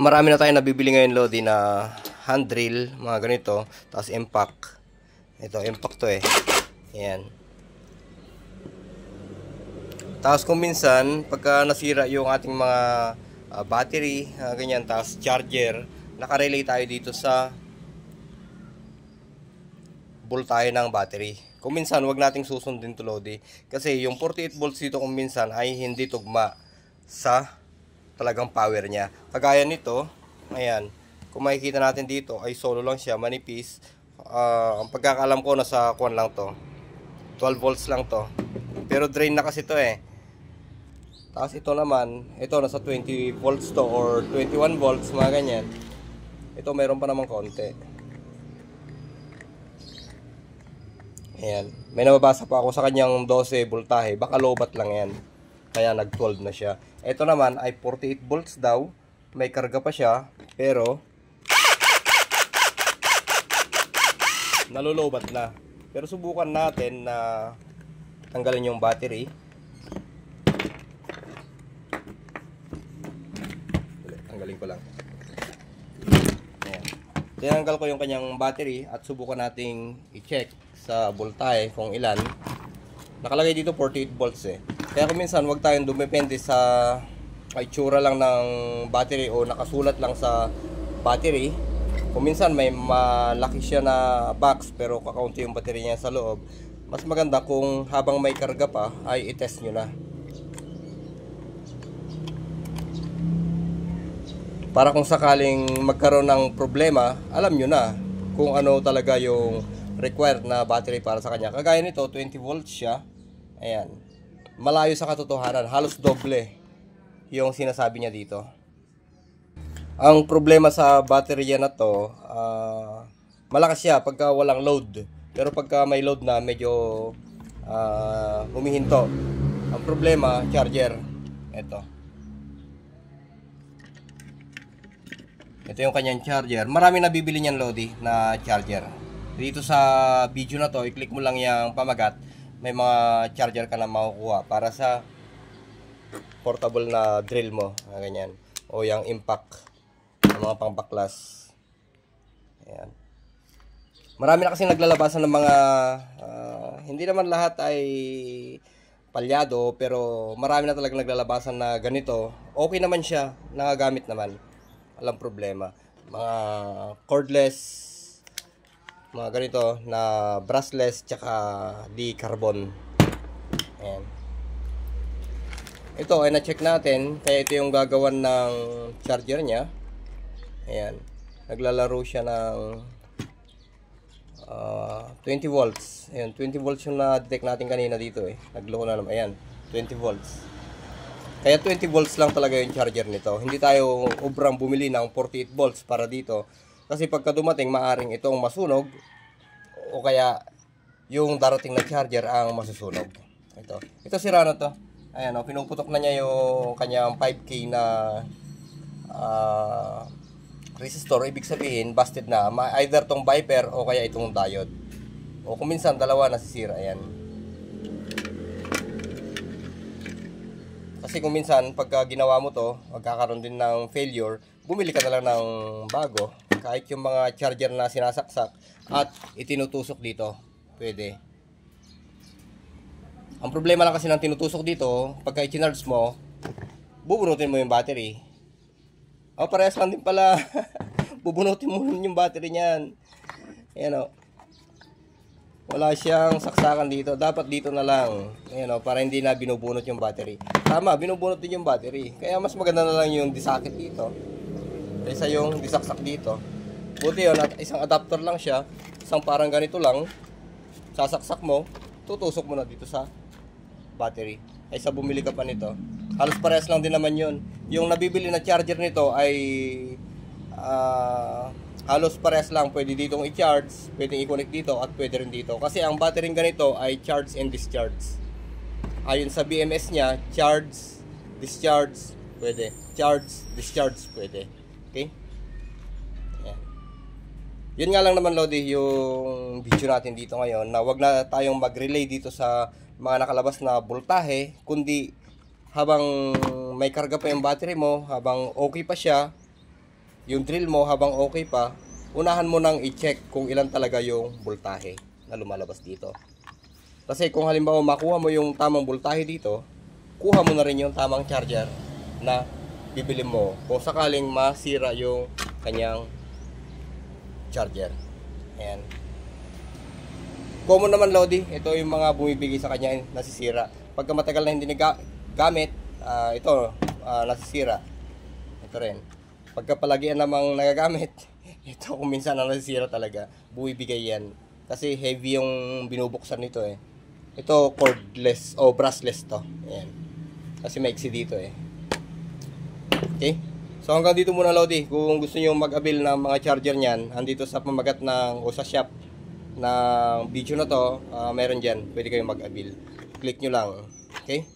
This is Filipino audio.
Marami na tayong nabibili ngayon, Lodi, na hand drill, mga ganito, tapos impact. Ito, impact to eh. Ayan. Tapos kung minsan, pagka nasira yung ating mga battery, ganyan, tapos charger, nakarelay tayo dito sa voltahe ng battery. Kung minsan, wag nating susundin to, Lodi. Kasi yung 48 volts dito kung minsan ay hindi tugma sa talagang power niya. Kagaya nito, ayan, kung makikita natin dito ay solo lang siya, manipis. Ang pagkakaalam ko nasa kuwan lang to, 12 volts lang to, pero drain na kasi to eh. Tapos ito naman, ito nasa 20 volts to or 21 volts, mga ganyan. Ito meron pa namang konti. Ayan, may nababasa pa ako sa kanyang 12 voltahe, baka lobat lang yan, kaya nag 12 na siya. Ito naman ay 48 volts daw, may karga pa siya, pero nalulobat na. Pero subukan natin na tanggalin yung battery. Tanggalin ko lang. Ayan. Tinanggal ko yung kanyang battery at subukan nating i-check sa voltahe kung ilan. Nakalagay dito 48 volts eh. Kaya kung minsan wag tayong dumepende sa itsura lang ng battery o nakasulat lang sa battery. Kung minsan may malaki siya na box pero kakaunti yung battery niya sa loob, mas maganda kung habang may karga pa ay i-test nyo na. Para kung sakaling magkaroon ng problema, alam nyo na kung ano talaga yung required na battery para sa kanya. Kagaya nito, 20 volts siya. Ayan. Malayo sa katotohanan, halos doble yung sinasabi niya dito. Ang problema sa baterya na to, malakas siya pagka walang load. Pero pagka may load na, medyo humihinto. Ang problema, charger. Ito. Ito yung kanyang charger. Marami nabibili niyan, Lodi, na charger. Dito sa video na to, i-click mo lang yung pamagat. May mga charger ka na makukuha para sa portable na drill mo. Ganyan. O yung impact. Mga pangbaklas. Ayan. Marami na kasi naglalabasan ng mga hindi naman lahat ay palyado, pero marami na talaga naglalabasan na ganito. Okay naman siya, nagagamit naman. Walang problema. Mga cordless, mga ganito na brushless tsaka di carbon. Ayan. Ito ay na-check natin, kaya ito yung gagawan ng charger niya. Ayan, naglalaro siya ng 20 volts. Ayan, 20 volts yung na-detect natin kanina dito eh. Nagloko na naman. Ayan, 20 volts. Kaya 20 volts lang talaga yung charger nito. Hindi tayo obrang bumili ng 48 volts para dito. Kasi pagka dumating, maaring itong masunog o kaya yung darating na charger ang masusunog. Ito sira na to. Ayan, pinuputok na niya yung kanyang 5K na resistor. Ibig sabihin busted na, either tong Viper o kaya itong diode, o kung minsan dalawa nasisira. Ayan, kasi kung minsan pagka ginawa mo to, magkakaroon din ng failure, bumili ka na lang ng bago. Kahit yung mga charger na sinasaksak at itinutusok dito, pwede. Ang problema lang kasi ng tinutusok dito, pagka i-charge mo, bubunutin mo yung battery. Parehas lang din pala. Bubunutin mo yung battery niyan. Ayan o. Wala siyang saksakan dito. Dapat dito na lang. Ayan o, para hindi na binubunot yung battery. Tama, binubunot din yung battery. Kaya mas maganda na lang yung disakit dito kaysa yung disaksak dito. Buti yun, at isang adapter lang siya. Isang parang ganito lang. Sasaksak mo, tutusok mo na dito sa battery. Kaysa bumili ka pa nito. Halos parehas lang din naman yun. Yung nabibili na charger nito ay halos parehas lang. Pwede ditong i-charge, pwedeng i-connect dito at pwede rin dito. Kasi ang battery ganito ay charge and discharge. Ayon sa BMS niya, charge, discharge, pwede. Charge, discharge, pwede. Okay? Ayan. Yun nga lang naman, Lodi, yung video natin dito ngayon, na wag na tayong mag-relay dito sa mga nakalabas na voltahe, kundi habang may karga pa yung battery mo, habang okay pa siya, yung drill mo habang okay pa, unahan mo nang i-check kung ilan talaga yung voltahe na lumalabas dito. Kasi kung halimbawa makuha mo yung tamang voltahe dito, kuha mo na rin yung tamang charger na bibili mo kung sakaling masira yung kanyang charger. Ayan. Common naman, Lodi, ito yung mga bumibigay sa kanya nasisira. Pagka matagal na hindi gamit, nasisira. Ito rin. Pagka palagian namang nagagamit, ito kung minsan na nasisira talaga, bumibigay yan. Kasi heavy yung binubuksan nito eh. Ito cordless o brushless to. Ayan. Kasi maiksi dito eh. Okay? So hanggang dito muna, Lodi. Kung gusto niyo mag-avail ng mga charger niyan, andito sa pamagat o sa shop ng video na to, meron dyan. Pwede kayong mag-avail. Click nyo lang. Okay?